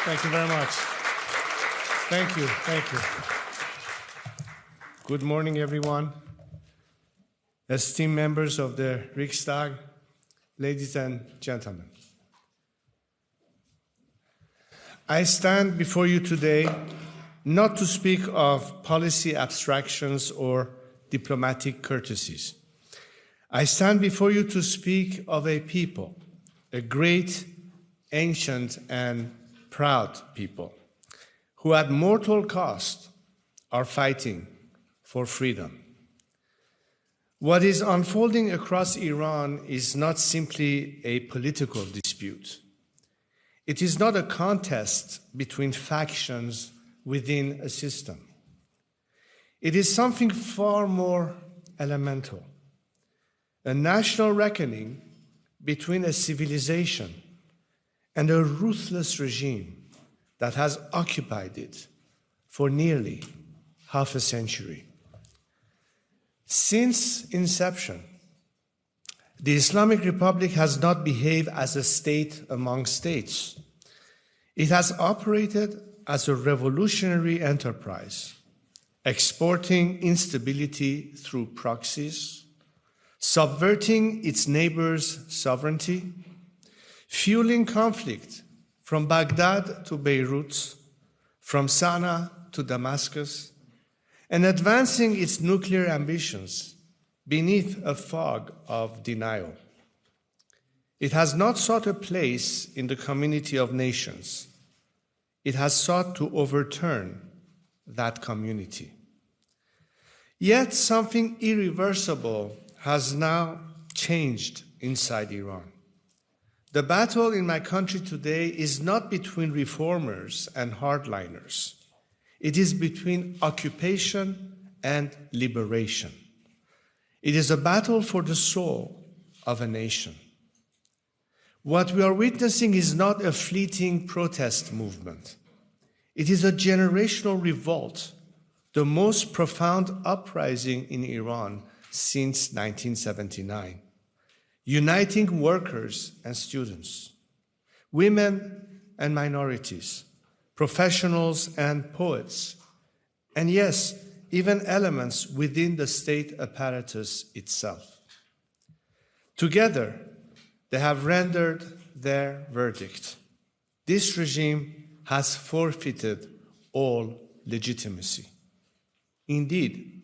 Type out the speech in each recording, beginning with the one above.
Thank you very much. Thank you. Good morning, everyone. Esteemed members of the Riksdag, ladies and gentlemen. I stand before you today not to speak of policy abstractions or diplomatic courtesies. I stand before you to speak of a people, a great, ancient, and proud people, who at mortal cost are fighting for freedom. What is unfolding across Iran is not simply a political dispute. It is not a contest between factions within a system. It is something far more elemental, a national reckoning between a civilization and a ruthless regime that has occupied it for nearly half a century. Since inception, the Islamic Republic has not behaved as a state among states. It has operated as a revolutionary enterprise, exporting instability through proxies, subverting its neighbors' sovereignty, fueling conflict from Baghdad to Beirut, from Sana'a to Damascus, and advancing its nuclear ambitions beneath a fog of denial. It has not sought a place in the community of nations. It has sought to overturn that community. Yet something irreversible has now changed inside Iran. The battle in my country today is not between reformers and hardliners. It is between occupation and liberation. It is a battle for the soul of a nation. What we are witnessing is not a fleeting protest movement. It is a generational revolt, the most profound uprising in Iran since 1979, uniting workers and students, women and minorities, professionals and poets, and yes, even elements within the state apparatus itself. Together, they have rendered their verdict. This regime has forfeited all legitimacy. Indeed,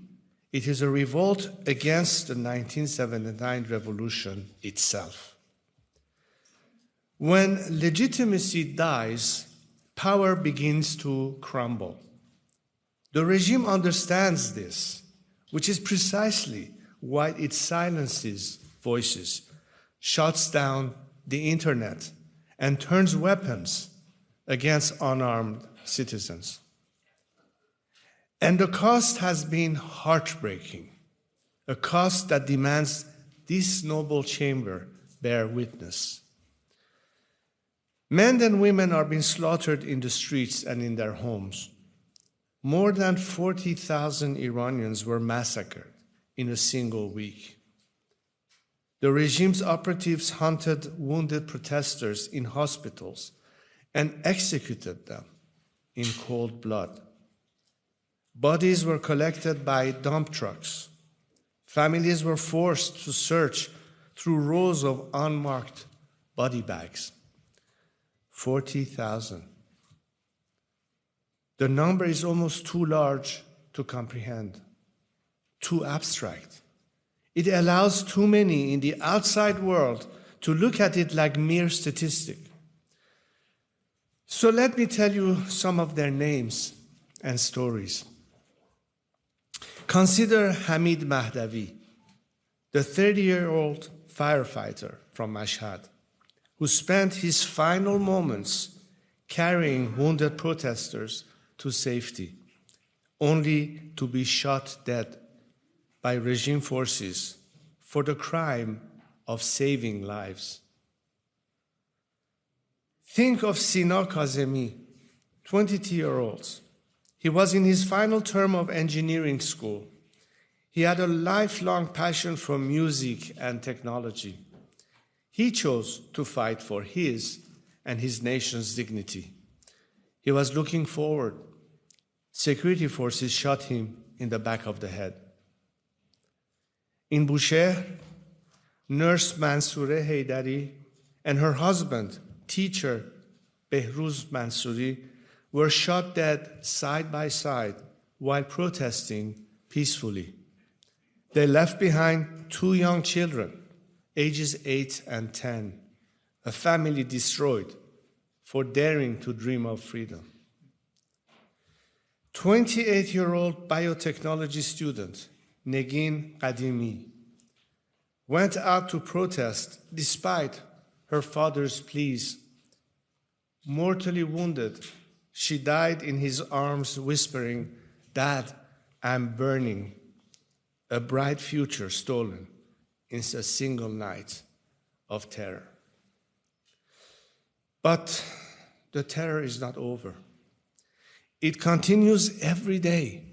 it is a revolt against the 1979 revolution itself. When legitimacy dies, power begins to crumble. The regime understands this, which is precisely why it silences voices, shuts down the internet, and turns weapons against unarmed citizens. And the cost has been heartbreaking, a cost that demands this noble chamber bear witness. Men and women are being slaughtered in the streets and in their homes. More than 40,000 Iranians were massacred in a single week. The regime's operatives hunted wounded protesters in hospitals and executed them in cold blood. Bodies were collected by dump trucks. Families were forced to search through rows of unmarked body bags. 40,000. The number is almost too large to comprehend, too abstract. It allows too many in the outside world to look at it like mere statistic. So let me tell you some of their names and stories. Consider Hamid Mahdavi, the 30-year-old firefighter from Mashhad, who spent his final moments carrying wounded protesters to safety, only to be shot dead by regime forces for the crime of saving lives. Think of Sina Kazemi, 22-year-old. He was in his final term of engineering school. He had a lifelong passion for music and technology. He chose to fight for his and his nation's dignity. He was looking forward. Security forces shot him in the back of the head. In Bushehr, nurse Mansoure Haydari and her husband, teacher Behruz Mansouri, were shot dead side by side while protesting peacefully. They left behind 2 young children, ages 8 and 10, a family destroyed for daring to dream of freedom. 28-year-old biotechnology student Negin Qadimi went out to protest despite her father's pleas. Mortally wounded, she died in his arms whispering, "Dad, I'm burning." A bright future stolen in a single night of terror. But the terror is not over. It continues every day.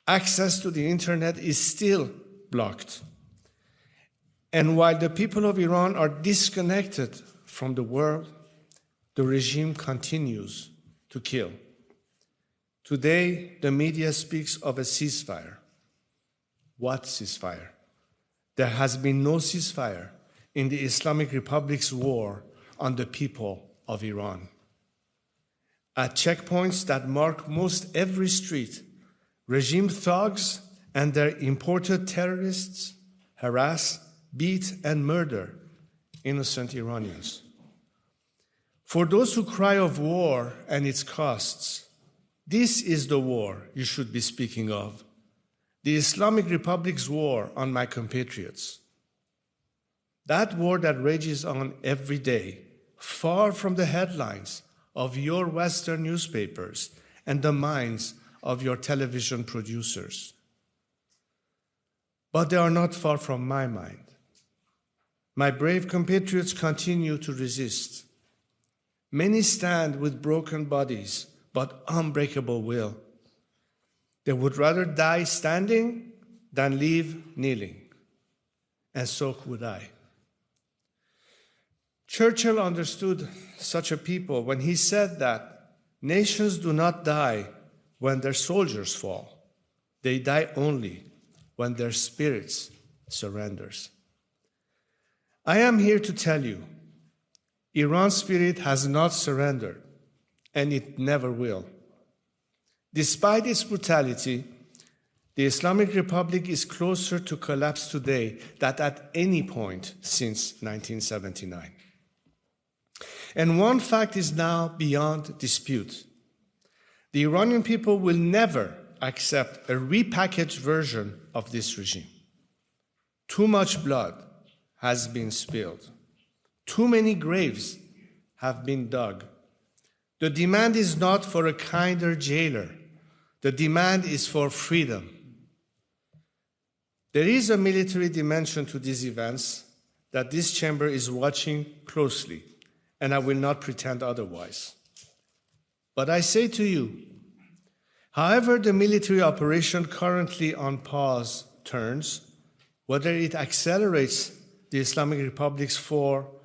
Access to the internet is still blocked. And while the people of Iran are disconnected from the world, the regime continues to kill. Today, the media speaks of a ceasefire. What ceasefire? There has been no ceasefire in the Islamic Republic's war on the people of Iran. At checkpoints that mark most every street, regime thugs and their imported terrorists harass, beat, and murder innocent Iranians. For those who cry of war and its costs, this is the war you should be speaking of. The Islamic Republic's war on my compatriots. That war that rages on every day, far from the headlines of your Western newspapers and the minds of your television producers. But they are not far from my mind. My brave compatriots continue to resist. Many stand with broken bodies, but unbreakable will. They would rather die standing than live kneeling. And so would I. Churchill understood such a people when he said that nations do not die when their soldiers fall. They die only when their spirits surrenders. I am here to tell you, Iran's spirit has not surrendered, and it never will. Despite its brutality, the Islamic Republic is closer to collapse today than at any point since 1979. And one fact is now beyond dispute. The Iranian people will never accept a repackaged version of this regime. Too much blood has been spilled. Too many graves have been dug. The demand is not for a kinder jailer. The demand is for freedom. There is a military dimension to these events that this chamber is watching closely, and I will not pretend otherwise. But I say to you, however the military operation currently on pause turns, whether it accelerates the Islamic Republic's fall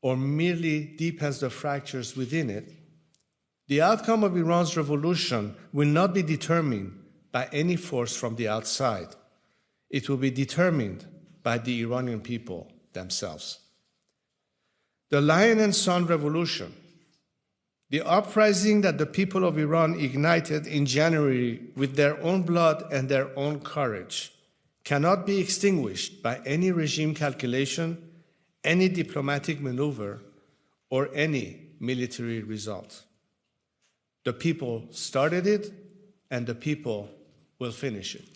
or merely deepens the fractures within it, the outcome of Iran's revolution will not be determined by any force from the outside. It will be determined by the Iranian people themselves. The Lion and Sun Revolution, the uprising that the people of Iran ignited in January with their own blood and their own courage, cannot be extinguished by any regime calculation, any diplomatic maneuver, or any military result. The people started it, and the people will finish it.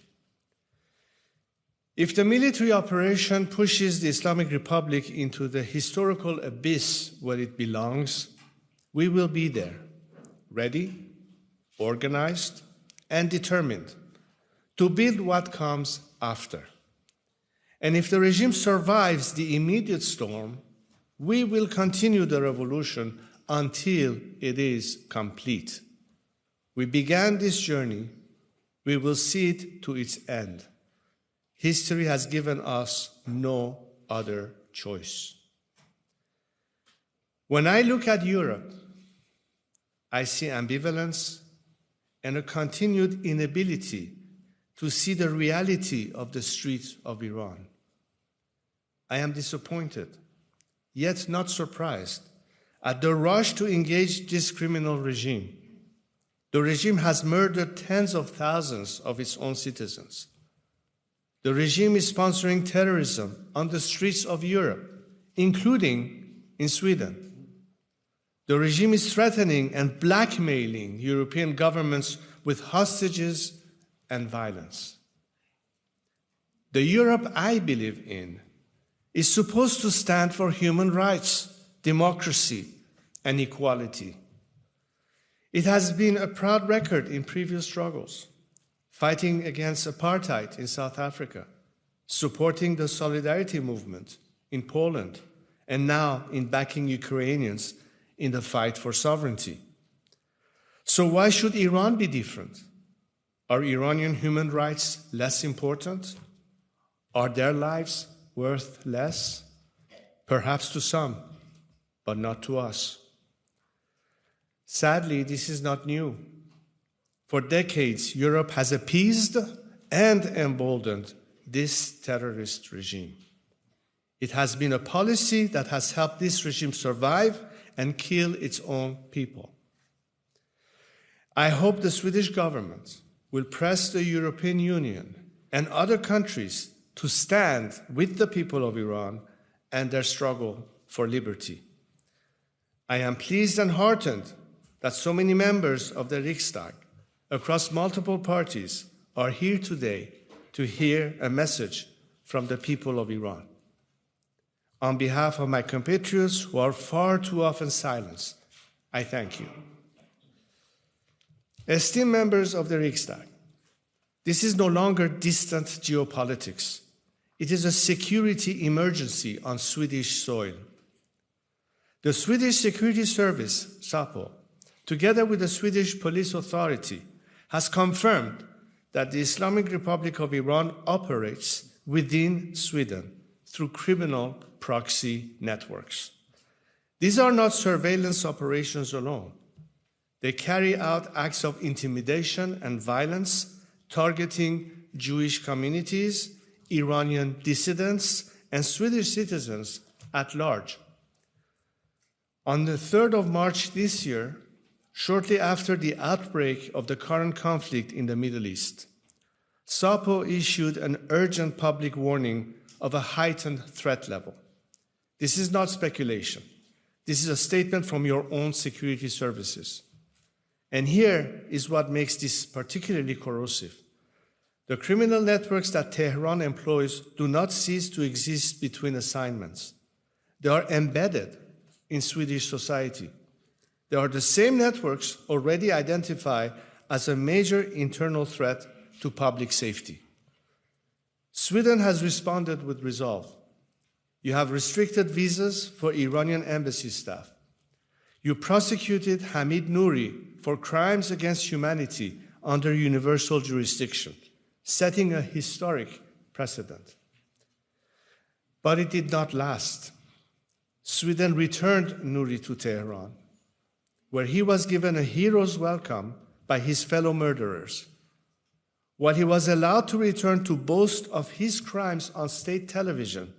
If the military operation pushes the Islamic Republic into the historical abyss where it belongs, we will be there, ready, organized, and determined to build what comes after. And if the regime survives the immediate storm, we will continue the revolution until it is complete. We began this journey, we will see it to its end. History has given us no other choice. When I look at Europe, I see ambivalence and a continued inability to see the reality of the streets of Iran. I am disappointed, yet not surprised, at the rush to engage this criminal regime. The regime has murdered tens of thousands of its own citizens. The regime is sponsoring terrorism on the streets of Europe, including in Sweden. The regime is threatening and blackmailing European governments with hostages and violence. The Europe I believe in is supposed to stand for human rights, democracy, and equality. It has been a proud record in previous struggles, fighting against apartheid in South Africa, supporting the solidarity movement in Poland, and now in backing Ukrainians in the fight for sovereignty. So why should Iran be different? Are Iranian human rights less important? Are their lives worth less? Perhaps to some, but not to us. Sadly, this is not new. For decades, Europe has appeased and emboldened this terrorist regime. It has been a policy that has helped this regime survive and kill its own people. I hope the Swedish government will press the European Union and other countries to stand with the people of Iran and their struggle for liberty. I am pleased and heartened that so many members of the Riksdag across multiple parties are here today to hear a message from the people of Iran. On behalf of my compatriots who are far too often silenced, I thank you. Esteemed members of the Riksdag, this is no longer distant geopolitics. It is a security emergency on Swedish soil. The Swedish Security Service, SAPO, together with the Swedish Police Authority, has confirmed that the Islamic Republic of Iran operates within Sweden through criminal proxy networks. These are not surveillance operations alone. They carry out acts of intimidation and violence targeting Jewish communities, Iranian dissidents, and Swedish citizens at large. On the 3rd of March this year, shortly after the outbreak of the current conflict in the Middle East, SAPO issued an urgent public warning of a heightened threat level. This is not speculation. This is a statement from your own security services. And here is what makes this particularly corrosive. The criminal networks that Tehran employs do not cease to exist between assignments. They are embedded in Swedish society. They are the same networks already identified as a major internal threat to public safety. Sweden has responded with resolve. You have restricted visas for Iranian embassy staff. You prosecuted Hamid Nouri for crimes against humanity under universal jurisdiction, setting a historic precedent. But it did not last. Sweden returned Nouri to Tehran, where he was given a hero's welcome by his fellow murderers. While he was allowed to return to boast of his crimes on state television,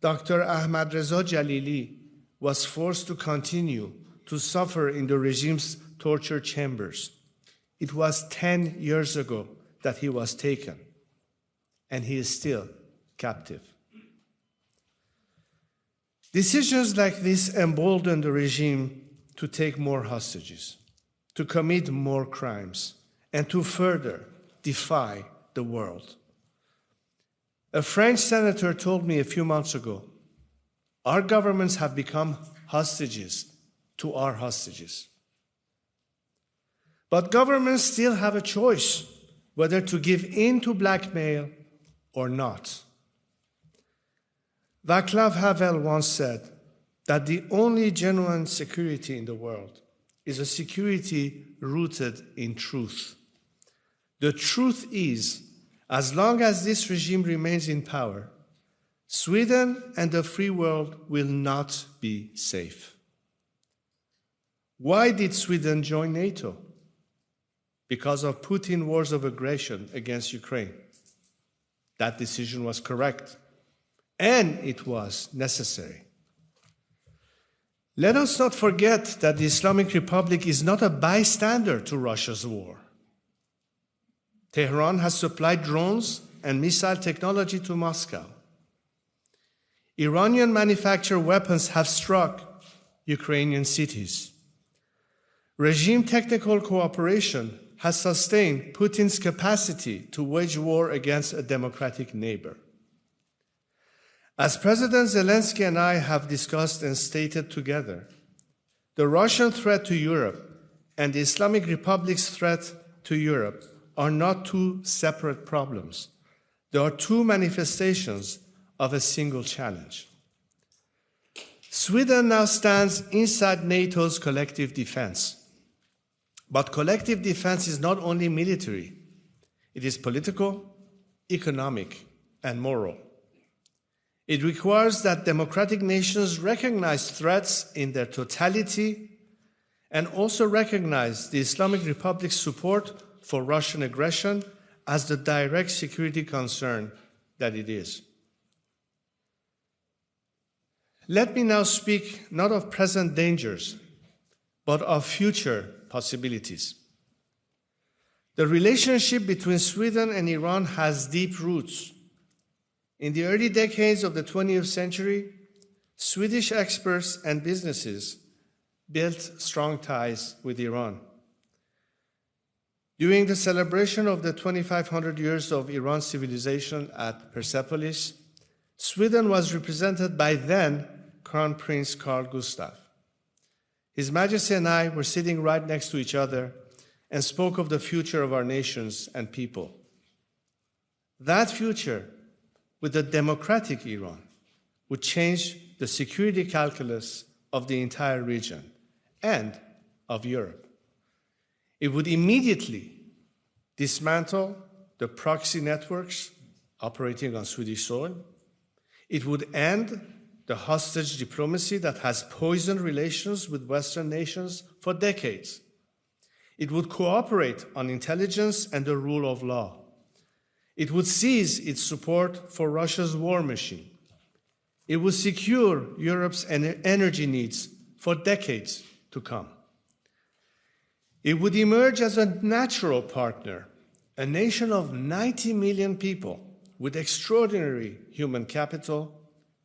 Dr. Ahmadreza Jalili was forced to continue to suffer in the regime's torture chambers. It was 10 years ago that he was taken, and he is still captive. Decisions like this embolden the regime to take more hostages, to commit more crimes, and to further defy the world. A French senator told me a few months ago, our governments have become hostages to our hostages. But governments still have a choice whether to give in to blackmail or not. Václav Havel once said that the only genuine security in the world is a security rooted in truth. The truth is, as long as this regime remains in power, Sweden and the free world will not be safe. Why did Sweden join NATO? Because of Putin's wars of aggression against Ukraine. That decision was correct, and it was necessary. Let us not forget that the Islamic Republic is not a bystander to Russia's war. Tehran has supplied drones and missile technology to Moscow. Iranian manufactured weapons have struck Ukrainian cities. Regime technical cooperation has sustained Putin's capacity to wage war against a democratic neighbor. As President Zelensky and I have discussed and stated together, the Russian threat to Europe and the Islamic Republic's threat to Europe are not two separate problems. They are two manifestations of a single challenge. Sweden now stands inside NATO's collective defense. But collective defense is not only military, it is political, economic, and moral. It requires that democratic nations recognize threats in their totality and also recognize the Islamic Republic's support for Russian aggression as the direct security concern that it is. Let me now speak not of present dangers, but of future possibilities. The relationship between Sweden and Iran has deep roots. In the early decades of the 20th century, Swedish experts and businesses built strong ties with Iran. During the celebration of the 2,500 years of Iran's civilization at Persepolis, Sweden was represented by then Crown Prince Carl Gustaf. His Majesty and I were sitting right next to each other and spoke of the future of our nations and people. That future, with a democratic Iran, would change the security calculus of the entire region and of Europe. It would immediately dismantle the proxy networks operating on Swedish soil. It would end the hostage diplomacy that has poisoned relations with Western nations for decades. It would cooperate on intelligence and the rule of law. It would cease its support for Russia's war machine. It would secure Europe's energy needs for decades to come. It would emerge as a natural partner, a nation of 90 million people with extraordinary human capital,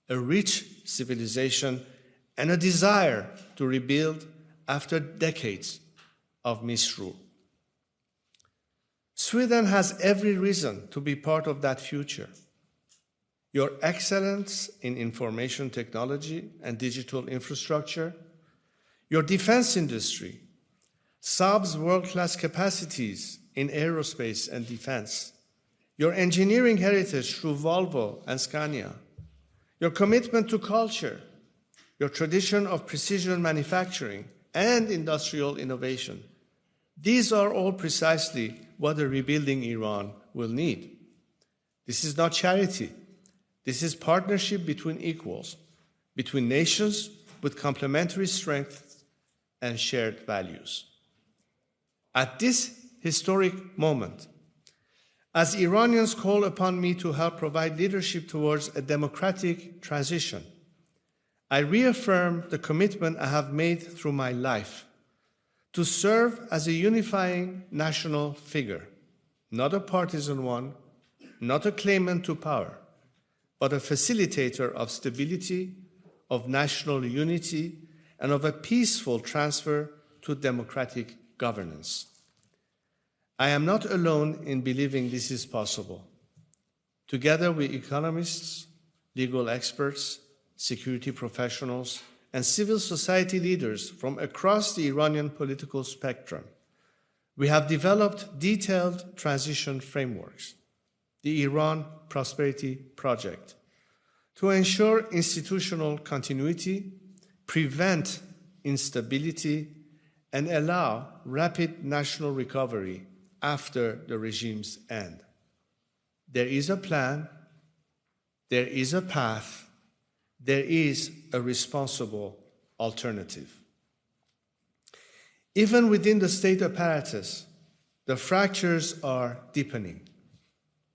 a rich civilization, and a desire to rebuild after decades of misrule. Sweden has every reason to be part of that future. Your excellence in information technology and digital infrastructure, your defense industry, Saab's world-class capacities in aerospace and defense, your engineering heritage through Volvo and Scania, your commitment to culture, your tradition of precision manufacturing and industrial innovation. These are all precisely what a rebuilding Iran will need. This is not charity. This is partnership between equals, between nations with complementary strengths and shared values. At this historic moment, as Iranians call upon me to help provide leadership towards a democratic transition, I reaffirm the commitment I have made through my life to serve as a unifying national figure, not a partisan one, not a claimant to power, but a facilitator of stability, of national unity, and of a peaceful transfer to democratic governance. I am not alone in believing this is possible. Together with economists, legal experts, security professionals, and civil society leaders from across the Iranian political spectrum, we have developed detailed transition frameworks, the Iran Prosperity Project, to ensure institutional continuity, prevent instability, and allow rapid national recovery after the regime's end. There is a plan, there is a path, there is a responsible alternative. Even within the state apparatus, the fractures are deepening.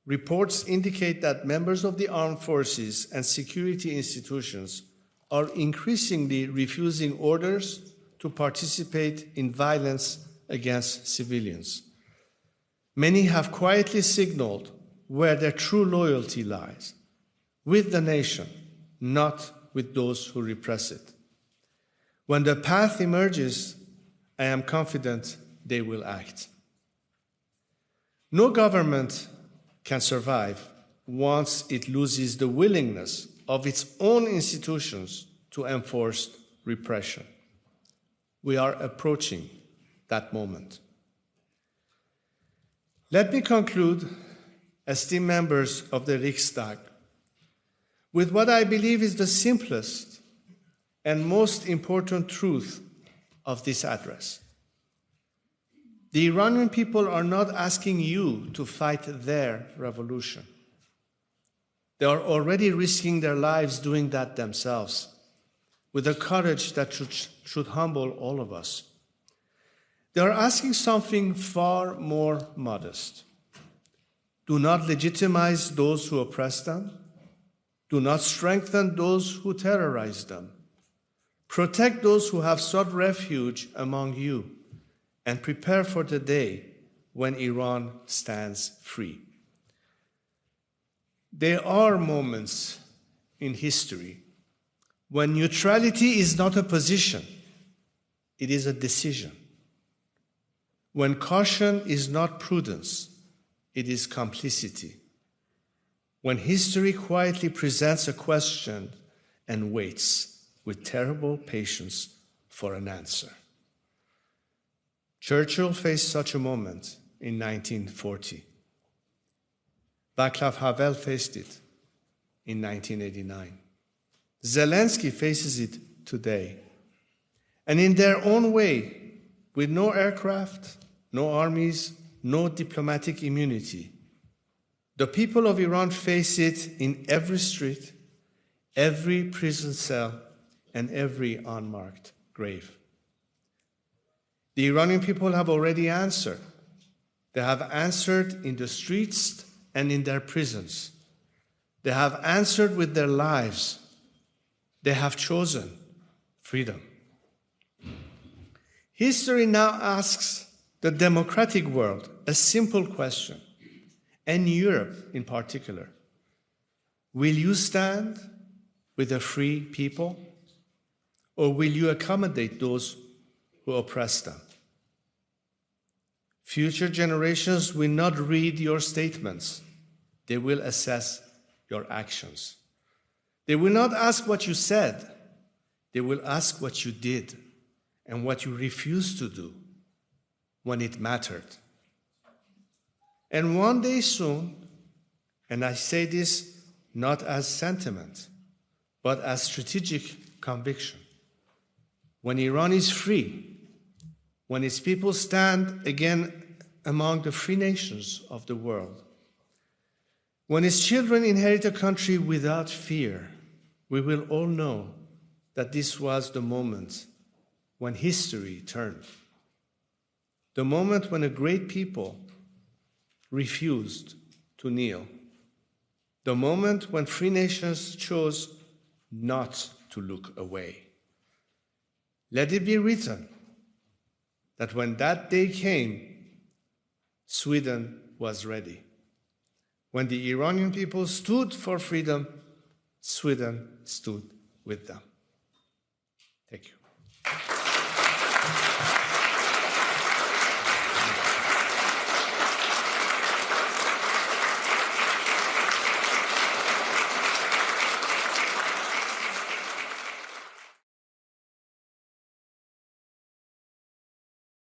Reports indicate that members of the armed forces and security institutions are increasingly refusing orders to participate in violence against civilians. Many have quietly signaled where their true loyalty lies, with the nation, not with those who repress it. When the path emerges, I am confident they will act. No government can survive once it loses the willingness of its own institutions to enforce repression. We are approaching that moment. Let me conclude, esteemed members of the Riksdag, with what I believe is the simplest and most important truth of this address. The Iranian people are not asking you to fight their revolution. They are already risking their lives doing that themselves, with a courage that should humble all of us. They are asking something far more modest. Do not legitimize those who oppress them. Do not strengthen those who terrorize them. Protect those who have sought refuge among you, and prepare for the day when Iran stands free. There are moments in history when neutrality is not a position, it is a decision. When caution is not prudence, it is complicity. When history quietly presents a question and waits with terrible patience for an answer. Churchill faced such a moment in 1940. Václav Havel faced it in 1989. Zelensky faces it today. And in their own way, with no aircraft, no armies, no diplomatic immunity, the people of Iran face it in every street, every prison cell, and every unmarked grave. The Iranian people have already answered. They have answered in the streets and in their prisons. They have answered with their lives. They have chosen freedom. History now asks the democratic world a simple question, and Europe in particular. Will you stand with a free people, or will you accommodate those who oppress them? Future generations will not read your statements. They will assess your actions. They will not ask what you said. They will ask what you did and what you refused to do when it mattered. And one day soon, and I say this not as sentiment, but as strategic conviction, when Iran is free, when its people stand again among the free nations of the world, when its children inherit a country without fear, we will all know that this was the moment when history turned. The moment when a great people refused to kneel. The moment when free nations chose not to look away. Let it be written that when that day came, Sweden was ready. When the Iranian people stood for freedom, Sweden stood with them. Thank you.